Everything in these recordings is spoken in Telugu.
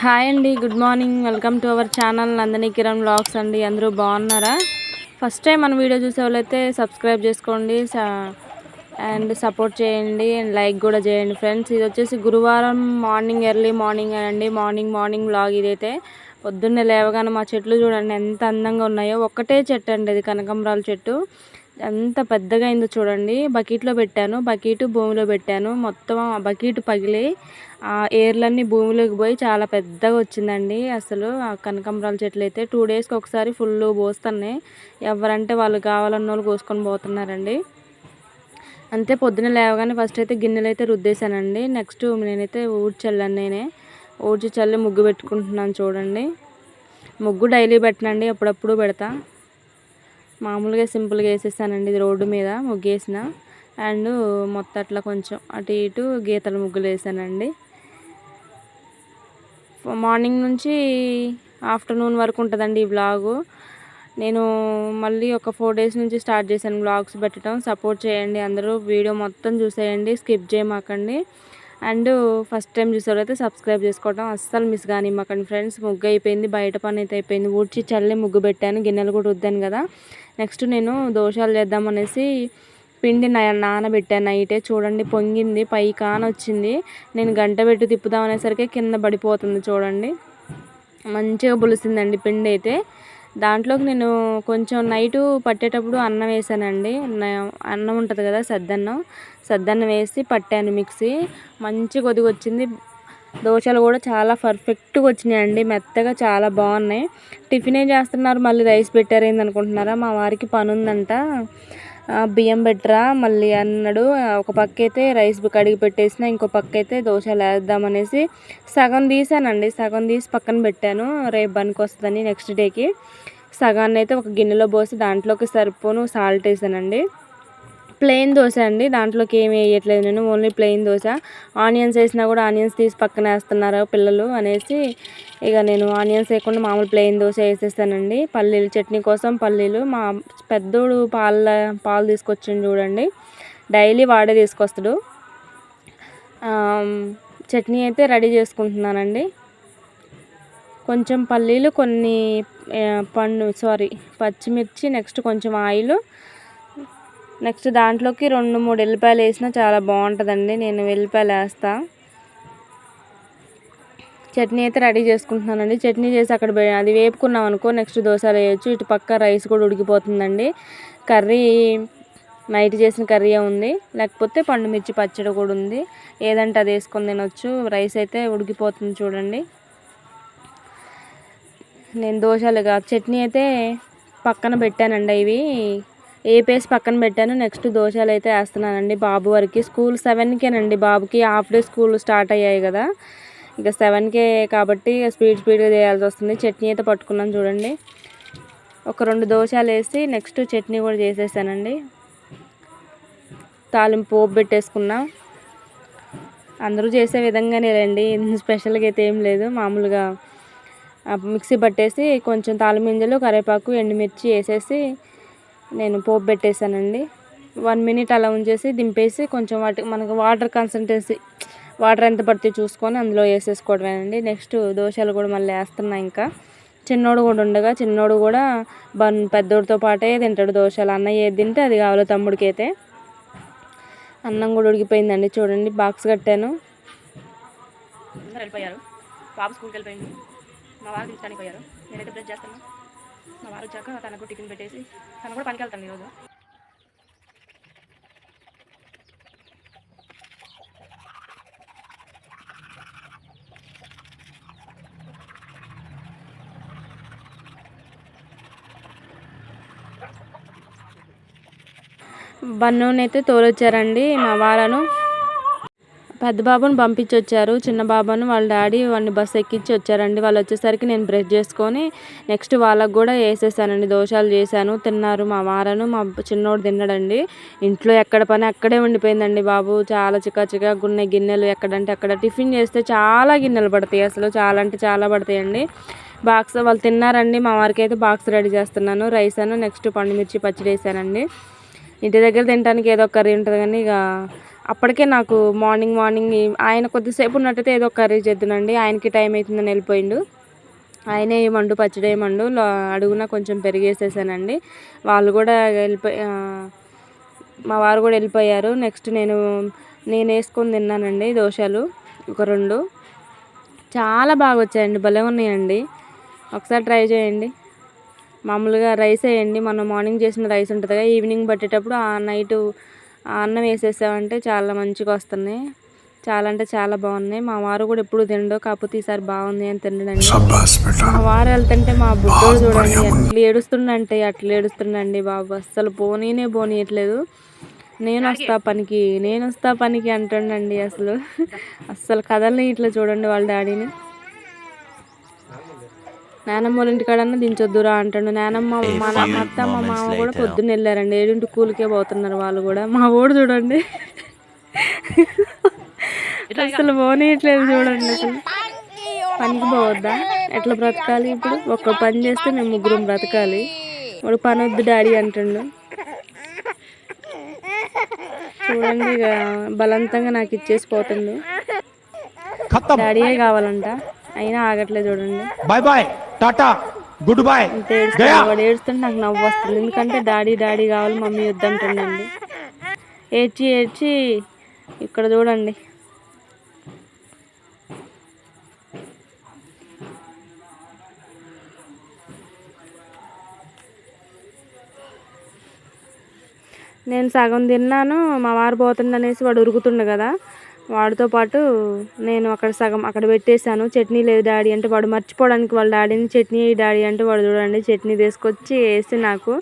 హాయ్ అండి, good morning. Welcome to our channel Nandini Kiran vlogs అండి. అందరూ బాగున్నారా? ఫస్ట్ టైం మన వీడియో చూసే వాళ్ళైతే సబ్స్క్రైబ్ చేసుకోండి అండ్ సపోర్ట్ చేయండి అండ్ లైక్ కూడా చేయండి ఫ్రెండ్స్. ఇది వచ్చేసి గురువారం మార్నింగ్, ఎర్లీ మార్నింగ్ అండి. మార్నింగ్ వ్లాగ్ ఇదైతే. పొద్దున్నే లేవగానే మా చెట్లు చూడండి ఎంత అందంగా ఉన్నాయో. ఒక్కటే చెట్టు అండి, ఇది కనకాంబరాల చెట్టు. ఎంత పెద్దగా అయిందో చూడండి. బకెట్లో పెట్టాను, బకెట్ భూమిలో పెట్టాను. మొత్తం ఆ బకెట్ పగిలి ఆ ఏర్లన్నీ భూమిలోకి పోయి చాలా పెద్దగా వచ్చిందండి. అసలు ఆ కనకాంబరాల చెట్లు అయితే 2 డేస్కి ఒకసారి ఫుల్ పోస్తున్నాయి. ఎవరంటే వాళ్ళు కావాలన్న వాళ్ళు కోసుకొని పోతున్నారండి. అంతే, పొద్దున లేవగానే ఫస్ట్ అయితే గిన్నెలు అయితే రుద్దేశానండి. నెక్స్ట్ నేనైతే ఊడ్చల్లాను. నేనే ఊడ్చి చల్లి ముగ్గు పెట్టుకుంటున్నాను చూడండి. ముగ్గు డైలీ పెట్టనండి, అప్పుడప్పుడు పెడతా. మామూలుగా సింపుల్గా వేసేసానండి. ఇది రోడ్డు మీద ముగ్గు వేసిన అండ్ మొత్తం అట్లా కొంచెం అటు ఇటు గీతల ముగ్గులు వేసానండి. మార్నింగ్ నుంచి ఆఫ్టర్నూన్ వరకు ఉంటుందండి ఈ వ్లాగు. నేను మళ్ళీ ఒక 4 డేస్ నుంచి స్టార్ట్ చేశాను వ్లాగ్స్ పెట్టడం. సపోర్ట్ చేయండి అందరూ, వీడియో మొత్తం చూసేయండి, స్కిప్ చేయమాకండి. అండ్ ఫస్ట్ టైం చూసేవాళ్ళైతే సబ్స్క్రైబ్ చేసుకోవడం అస్సలు మిస్ కానివ్వకండి ఫ్రెండ్స్. ముగ్గు అయిపోయింది, బయట పని అయితే అయిపోయింది. ఊడ్చి చల్లి ముగ్గు పెట్టాను, గిన్నెలు కూడా రుద్దాను కదా. నెక్స్ట్ నేను దోశలు చేద్దామనేసి పిండి నానబెట్టాను నైటే. చూడండి పొంగింది, పై కాన వచ్చింది. నేను గంట పెట్టి తిప్పుదాం అనేసరికి కింద పడిపోతుంది చూడండి. మంచిగా పులిసిందండి పిండి అయితే. దాంట్లోకి నేను కొంచెం నైటు పట్టేటప్పుడు అన్నం వేసానండి. అన్నం ఉంటుంది కదా, సద్దన్నం వేసి పట్టాను మిక్సీ. మంచి కొద్దిగా వచ్చింది. దోశలు కూడా చాలా పర్ఫెక్ట్గా వచ్చినాయండి, మెత్తగా చాలా బాగున్నాయి. టిఫిన్ ఏం చేస్తున్నారు, మళ్ళీ రైస్ పెట్టారేంది అనుకుంటున్నారా? మా వారికి పని ఉందంట, బియ్యం పెట్టరా మళ్ళీ అన్నాడు. ఒక పక్క అయితే రైస్ కడిగి పెట్టేసిన, ఇంకో పక్క అయితే దోశలు వేద్దామనేసి సగం తీసానండి. సగం తీసి పక్కన పెట్టాను, రేపు పనికి వస్తుందని నెక్స్ట్ డేకి. సగాన్ని అయితే ఒక గిన్నెలో పోసి దాంట్లోకి సరిపోను సాల్ట్ వేసానండి. ప్లెయిన్ దోశ అండి, దాంట్లోకి ఏమి వేయట్లేదు నేను, ఓన్లీ ప్లెయిన్ దోశ. ఆనియన్స్ వేసినా కూడా ఆనియన్స్ తీసి పక్కన వేస్తున్నారు పిల్లలు అనేసి ఇక నేను ఆనియన్స్ వేయకుండా మామూలు ప్లెయిన్ దోశ వేసేస్తానండి. పల్లీలు చట్నీ కోసం పల్లీలు మా పెద్దోడు పాలు తీసుకొచ్చిండు చూడండి, డైలీ వాడే తీసుకొస్తాడు. చట్నీ అయితే రెడీ చేసుకుంటున్నానండి. కొంచెం పల్లీలు, కొన్ని పచ్చిమిర్చి, నెక్స్ట్ కొంచెం ఆయిల్, నెక్స్ట్ దాంట్లోకి 2-3 ఎల్లిపాయలు వేసినా చాలా బాగుంటుందండి. నేను ఎల్లిపాయలు వేస్తా. చట్నీ అయితే రెడీ చేసుకుంటున్నానండి. చట్నీ చేసి అక్కడ అది వేపుకున్నాం అనుకో, నెక్స్ట్ దోశలు వేయచ్చు. ఇటు పక్క రైస్ కూడా ఉడికిపోతుందండి. కర్రీ నైట్ చేసిన కర్రీ ఉంది, లేకపోతే పండుమిర్చి పచ్చడి కూడా ఉంది. ఏదంటే అది వేసుకొని తినొచ్చు. రైస్ అయితే ఉడికిపోతుంది చూడండి. నేను దోశలు కాదు, చట్నీ అయితే పక్కన పెట్టానండి. ఇవి వేపేసి పక్కన పెట్టాను. నెక్స్ట్ దోశలు అయితే వేస్తున్నానండి బాబు వారికి. స్కూల్ 7కేనండి బాబుకి, హాఫ్ డే స్కూల్ స్టార్ట్ అయ్యాయి కదా. ఇక 7కే కాబట్టి స్పీడ్గా చేయాల్సి వస్తుంది. చట్నీ అయితే పట్టుకున్నాను చూడండి. ఒక 2 దోశలు వేసి నెక్స్ట్ చట్నీ కూడా చేసేసానండి. తాలింపు పోపు పెట్టేసుకున్నా. అందరూ చేసే విధంగానే రండి, స్పెషల్గా అయితే ఏం లేదు. మామూలుగా మిక్సీ పట్టేసి కొంచెం తాలిమింజలు, కరివేపాకు, ఎండుమిర్చి వేసేసి నేను పోపు పెట్టేశానండి. 1 మినిట్ అలా ఉంచేసి దింపేసి కొంచెం మనకు వాటర్ కన్సిస్టెన్సీ, వాటర్ ఎంత పడితే చూసుకొని అందులో వేసేసుకోవడమేనండి. నెక్స్ట్ దోశలు కూడా మళ్ళీ వేస్తున్నా. ఇంకా చిన్నోడు కూడా ఉండగా, చిన్నోడు కూడా పెద్దోడితో పాటే తింటాడు దోశలు. అన్నయ్య ఏది తింటే అది కావాలి తమ్ముడికి అయితే. అన్నం కూడా ఉడికిపోయిందండి చూడండి. బాక్స్ కట్టాను. అందరూ వెళ్ళిపోయారు, బాబు స్కూల్కి వెళ్ళిపోయింది. మా వారు తీసుకొని పోయారు, నేనైతే బ్రష్ చేస్తాను. మా వారు వచ్చాక తనకు టిఫిన్ పెట్టేసి తను కూడా పనికి వెళ్తాను ఈరోజు. బన్నునైతే తోలొచ్చారండి మా వారను. పెద్ద బాబుని పంపించి వచ్చారు, చిన్న బాబును వాళ్ళ డాడీ వాడిని బస్సు ఎక్కించి వచ్చారండి. వాళ్ళు వచ్చేసరికి నేను బ్రష్ చేసుకొని నెక్స్ట్ వాళ్ళకు కూడా వేసేసానండి. దోశలు చేశాను, తిన్నారు మా వారను. మా చిన్నోడు తిన్నాడండి. ఇంట్లో ఎక్కడ పని అక్కడే ఉండిపోయిందండి బాబు. చాలా చికాచిగా ఉన్నాయి గిన్నెలు, ఎక్కడంటే అక్కడ. టిఫిన్ చేస్తే చాలా గిన్నెలు పడతాయి, అసలు చాలా అంటే చాలా పడతాయండి. బాక్స్ వాళ్ళు తిన్నారండి. మా వారికి అయితే బాక్స్ రెడీ చేస్తున్నాను. రైస్ అను నెక్స్ట్ పండుమిర్చి పచ్చడి వేసానండి. ఇంటి దగ్గర తినడానికి ఏదో కర్రీ ఉంటుంది కానీ ఇక అప్పటికే నాకు మార్నింగ్ ఆయన కొద్దిసేపు ఉన్నట్టయితే ఏదో కర్రీ చేద్దునండి. ఆయనకి టైం అవుతుందని వెళ్ళిపోయిండు. ఆయనే ఏమండు పచ్చడి ఏమండు అడుగున కొంచెం పెరిగేసేసానండి. వాళ్ళు కూడా మా వారు కూడా వెళ్ళిపోయారు. నెక్స్ట్ నేను వేసుకొని తిన్నానండి దోశలు ఒక 2. చాలా బాగా వచ్చాయండి, భలే ఉన్నాయండి. ఒకసారి ట్రై చేయండి. మామూలుగా రైస్ వేయండి, మనం మార్నింగ్ చేసిన రైస్ ఉంటుంది కదా, ఈవినింగ్ పట్టేటప్పుడు ఆ నైటు అన్నం వేసేసామంటే చాలా మంచిగా వస్తున్నాయి. చాలా అంటే చాలా బాగున్నాయి. మా వారు కూడా ఎప్పుడు తినడు, కాకపోతే ఈసారి బాగుంది అని తినడండి. మా వారు వెళ్తుంటే మా బుడ్డోడు చూడండి అట్లా ఏడుస్తుండండి బాబు. అస్సలు పోనీయట్లేదు. నేను వస్తా పనికి అంటుండండి. అస్సలు కదలని ఇట్లా చూడండి వాళ్ళ డాడీని. నానమ్మ వాళ్ళ ఇంటికాడన్నా దించొద్దురా అంటాడు. నానమ్మ మా అత్త మా మామ కూడా పొద్దున్న వెళ్ళారండి. 7 కూలికే పోతున్నారు వాళ్ళు కూడా. మా ఓడు చూడండి అసలు పోనీయట్లేదు చూడండి. అసలు పనికి పోవద్దా, ఎట్లా బ్రతకాలి ఇప్పుడు? ఒక్క పని చేస్తే మేము 3 బ్రతకాలి. వాడు పని వద్దు డాడీ అంటుండు చూడండి. ఇక బలవంతంగా నాకు ఇచ్చేసి పోతుండు. డాడీయే కావాలంట, అయినా ఆగట్లేదు చూడండి. Bye bye tata good bye. వాడు ఏడుస్తుంటే నాకు నవ్వు వస్తుంది, ఎందుకంటే డాడీ కావాలి మమ్మీ వద్దంటుండండి. ఏడ్చి ఇక్కడ చూడండి. నేను సగం తిన్నాను, మా వారు పోతుండనేసి వాడు ఉరుకుతుండు కదా, వాడితో పాటు నేను అక్కడ సగం అక్కడ పెట్టేశాను. చట్నీ లేదు డాడీ అంటే వాడు మర్చిపోవడానికి వాళ్ళ డాడీని చట్నీ డాడీ అంటే వాడు చూడండి చట్నీ తీసుకొచ్చి వేసి నాకు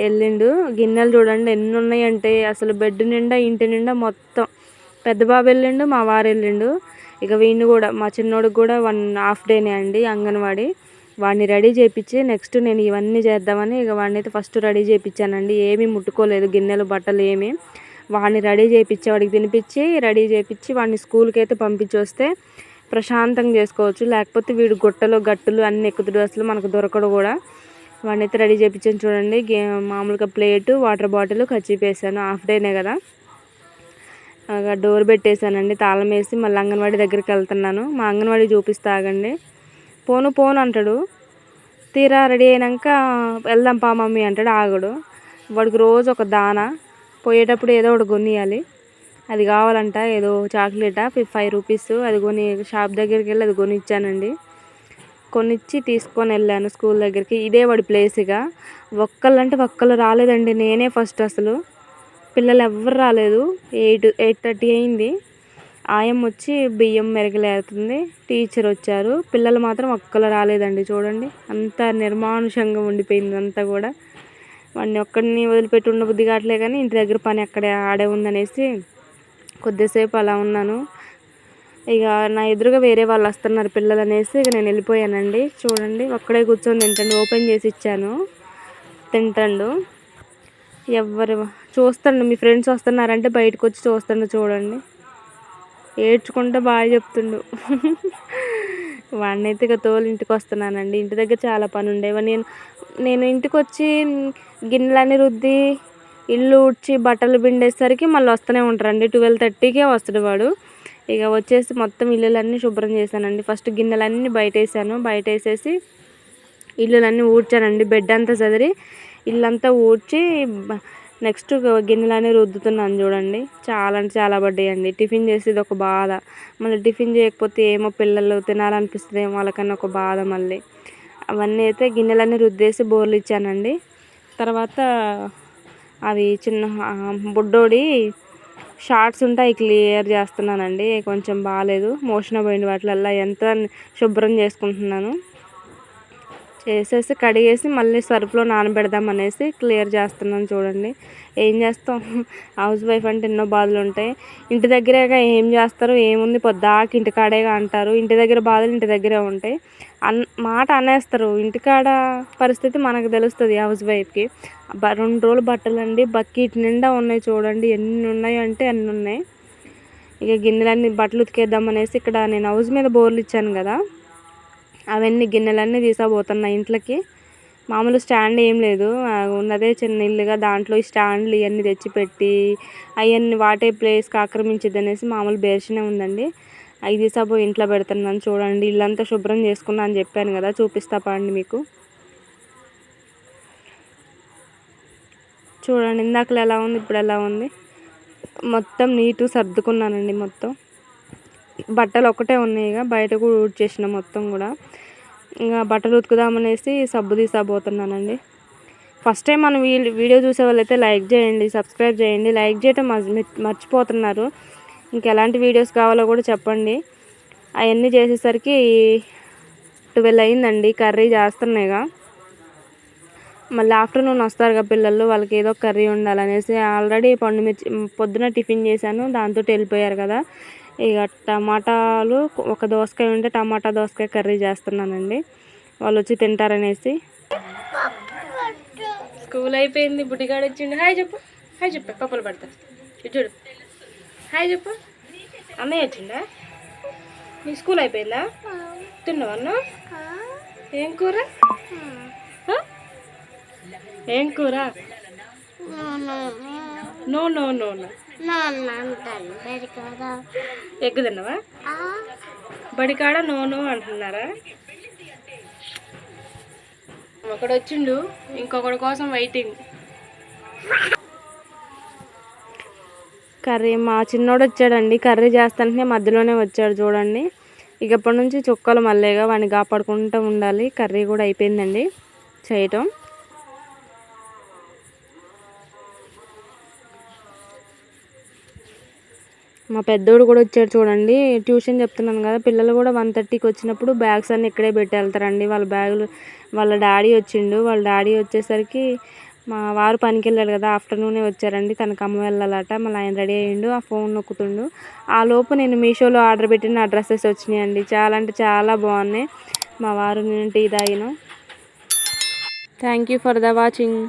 వెళ్ళిండు. గిన్నెలు చూడండి ఎన్ని ఉన్నాయంటే అసలు బెడ్ నిండా ఇంటి నిండా మొత్తం. పెద్ద బాబు వెళ్ళిండు, మా వారు వెళ్ళిండు. ఇక వీడిని కూడా మా చిన్నోడికి కూడా 1.5 డేనే అండి అంగన్వాడీ. వాడిని రెడీ చేయించి నెక్స్ట్ నేను ఇవన్నీ చేద్దామని ఇక వాడిని అయితే ఫస్ట్ రెడీ చేయించానండి. ఏమీ ముట్టుకోలేదు, గిన్నెలు బట్టలు ఏమీ. వాడిని రెడీ చేయించి వాడికి తినిపించి రెడీ చేయించి వాడిని స్కూల్కి అయితే పంపించి వస్తే ప్రశాంతంగా చేసుకోవచ్చు. లేకపోతే వీడు గట్టులు అన్నీ ఎక్కుతుడు, అసలు మనకు దొరకడు కూడా. వాడిని అయితే రెడీ చేయించాను చూడండి. మామూలుగా ప్లేటు, వాటర్ బాటిల్ కర్చీఫ్ వేసాను. హాఫ్ డేనే కదా, డోర్ పెట్టేశానండి, తాళం వేసి మళ్ళీ అంగన్వాడీ దగ్గరికి వెళ్తున్నాను. మా అంగన్వాడీ చూపిస్తా ఆగండి. పోను అంటాడు. తీరా రెడీ అయినాక వెళ్దాం పా మమ్మీ అంటాడు, ఆగడు. వాడికి రోజు ఒక దానా, పోయేటప్పుడు ఏదో ఒకటి కొనియాలి. అది కావాలంట, ఏదో చాక్లెటా 5 రూపీస్, అది కొని షాప్ దగ్గరికి వెళ్ళి అది కొనిచ్చానండి. కొనిచ్చి తీసుకొని వెళ్ళాను స్కూల్ దగ్గరికి. ఇదే వాడి ప్లేస్గా. ఒక్కళ్ళు రాలేదండి, నేనే ఫస్ట్. అసలు పిల్లలు ఎవ్వరు రాలేదు. 8:30 అయింది. ఆయమ్మ వచ్చి బియ్యం మెరగలేస్తుంది, టీచర్ వచ్చారు. పిల్లలు మాత్రం ఒక్కళ్ళు రాలేదండి. చూడండి అంత నిర్మానుషంగా ఉండిపోయింది అంతా కూడా. వాడిని ఒక్కడిని వదిలిపెట్టి ఉండబుద్ధి కావట్లే, కానీ ఇంటి దగ్గర పని అక్కడే ఆడే ఉందనేసి కొద్దిసేపు అలా ఉన్నాను. ఇక నా ఎదురుగా వేరే వాళ్ళు వస్తున్నారు పిల్లలు అనేసి ఇక నేను వెళ్ళిపోయానండి. చూడండి ఒక్కడే కూర్చొని తింటాడు, ఓపెన్ చేసి ఇచ్చాను, తింటాడు. ఎవరు చూస్తాడు, మీ ఫ్రెండ్స్ వస్తున్నారంటే బయటకు వచ్చి చూస్తాడు చూడండి. ఏడ్చుకుంటే బాగా చెప్తుండు. వాడిని అయితే ఇక తోలు ఇంటికి వస్తున్నానండి. ఇంటి దగ్గర చాలా పని ఉండేవి. నేను ఇంటికి వచ్చి గిన్నెలన్నీ రుద్ది ఇల్లు ఊడ్చి బట్టలు పిండేసరికి మళ్ళీ వస్తూనే ఉంటారండి. 12:30కే వస్తాడు వాడు. ఇక వచ్చేసి మొత్తం ఇల్లులన్నీ శుభ్రం చేశానండి. ఫస్ట్ గిన్నెలన్నీ బయట వేసేసి ఇల్లులన్నీ ఊడ్చానండి. బెడ్ అంతా చదిరి ఇల్లంతా ఊడ్చి నెక్స్ట్ గిన్నెలన్నీ రుద్దుతున్నాను చూడండి. చాలా అంటే చాలా పడ్డాయండి. టిఫిన్ చేసేది ఒక బాధ, మళ్ళీ టిఫిన్ చేయకపోతే ఏమో పిల్లలు తినాలనిపిస్తుంది ఏమో వాళ్ళకన్నా ఒక బాధ. మళ్ళీ అవన్నీ అయితే గిన్నెలన్నీ రుద్దేసి బోర్లు ఇచ్చానండి. తర్వాత అవి చిన్న బుడ్డోడి షార్ట్స్ ఉంటే అవి క్లియర్ చేస్తున్నానండి. కొంచెం బాగాలేదు, మోషన్ పోయింది వాటిలల్లో. ఎంత శుభ్రం చేసుకుంటున్నాను. చేసేసి కడిగేసి మళ్ళీ సర్ఫ్లో నానబెడదాం అనేసి క్లియర్ చేస్తున్నాను చూడండి. ఏం చేస్తాం, హౌస్ వైఫ్ అంటే ఎన్నో బాధలు ఉంటాయి. ఇంటి దగ్గరేగా ఏం చేస్తారు, ఏముంది పొద్దాకి ఇంటికాడేగా అంటారు. ఇంటి దగ్గర బాధలు ఇంటి దగ్గరే ఉంటాయి. మాట అనేస్తారు. ఇంటికాడ పరిస్థితి మనకు తెలుస్తుంది హౌస్ వైఫ్కి. 2 రోజులు బట్టలండి బకెట్ నిండా ఉన్నాయి చూడండి. ఎన్ని ఉన్నాయి అంటే అన్ని ఉన్నాయి. ఇక గిన్నెలన్నీ బట్టలు ఉతికేద్దాం అనేసి ఇక్కడ నేను హౌస్ మీద బోర్లు ఇచ్చాను కదా, అవన్నీ గిన్నెలన్నీ తీసుకోబోతున్నా ఇంట్లోకి. మామూలు స్టాండ్ ఏం లేదు, ఉన్నదే చిన్న ఇల్లుగా దాంట్లో ఈ స్టాండ్లు ఇవన్నీ తెచ్చిపెట్టి అవన్నీ వాటే ప్లేస్కి ఆక్రమించిద్ది అనేసి మామూలు బేర్షనే ఉందండి. అవి తీసాపోయి ఇంట్లో పెడుతున్నాను. చూడండి ఇల్లంతా శుభ్రం చేసుకున్నా అని చెప్పాను కదా, చూపిస్తా పండి మీకు. చూడండి ఇందాకలు ఎలా ఉంది, ఇప్పుడు ఎలా ఉంది. మొత్తం నీటు సర్దుకున్నానండి. మొత్తం బట్టలు ఒకటే ఉన్నాయి, ఇక బయట కూడా ఊడ్చేసిన మొత్తం కూడా. ఇంకా బట్టలు ఉతుకుదామనేసి సబ్బు తీసాబోతున్నానండి. ఫస్ట్ టైం మన వీడియో చూసే వాళ్ళైతే లైక్ చేయండి, సబ్స్క్రైబ్ చేయండి. లైక్ చేయటం మర్చిపోతున్నారు. ఇంకెలాంటి వీడియోస్ కావాలో కూడా చెప్పండి. అవన్నీ చేసేసరికి 12 అయిందండి. కర్రీ చేస్తున్నాయిగా, మళ్ళీ ఆఫ్టర్నూన్ వస్తారుగా పిల్లలు, వాళ్ళకి ఏదో కర్రీ ఉండాలనేసి ఆల్రెడీ పండుమిర్చి పొద్దున టిఫిన్ చేశాను, దాంతో వెళ్ళిపోయారు కదా. ఇక టమాటాలు, ఒక దోసకాయ ఉంటే టమాటా దోసకాయ కర్రీ చేస్తున్నానండి, వాళ్ళు వచ్చి తింటారనేసి. స్కూల్ అయిపోయింది, బుడ్డిగాడు వచ్చిండు. హాయ్ చెప్పు, హాయ్ చెప్పు, పప్పులు పడతారు చూడు. హాయ్ చెప్పు. అన్నయ్య వచ్చిండా? నీ స్కూల్ అయిపోయిందా? తిన్నావన్నా? ఏం కూర? ఏం కూర? No no no no egg తిన్నావా? బడికాడ నో నో అంటున్నారా? ఒకడు వచ్చిండు, ఇంకొకటి కోసం వెయిటింగ్. కర్రీ మా చిన్నోడు వచ్చాడండి, కర్రీ చేస్తానే మధ్యలోనే వచ్చాడు చూడండి. ఇక ఇప్పటి నుంచి చుక్కలు మళ్ళీగా వాడిని కాపాడుకుంటూ ఉండాలి. కర్రీ కూడా అయిపోయిందండి చేయటం. మా పెద్దోడు కూడా వచ్చాడు చూడండి. ట్యూషన్ చెప్తున్నాను కదా, పిల్లలు కూడా 1:30కి వచ్చినప్పుడు బ్యాగ్స్ అన్నీ ఇక్కడే పెట్టి వెళ్తారండి. వాళ్ళ బ్యాగులు, వాళ్ళ డాడీ వచ్చిండు. వాళ్ళ డాడీ వచ్చేసరికి మా వారు పనికి వెళ్ళాడు కదా, ఆఫ్టర్నూనే వచ్చారండి. తనకు అమ్మ వెళ్ళాలట, మళ్ళీ ఆయన రెడీ అయ్యిండు, ఆ ఫోన్ నొక్కుతుండు. ఆ లోపు నేను మీషోలో ఆర్డర్ పెట్టిన డ్రెస్సెస్ వచ్చినాయండి. చాలా అంటే చాలా బాగున్నాయి. మా వారు నేను టీ తాగిన. Thank you for the watching.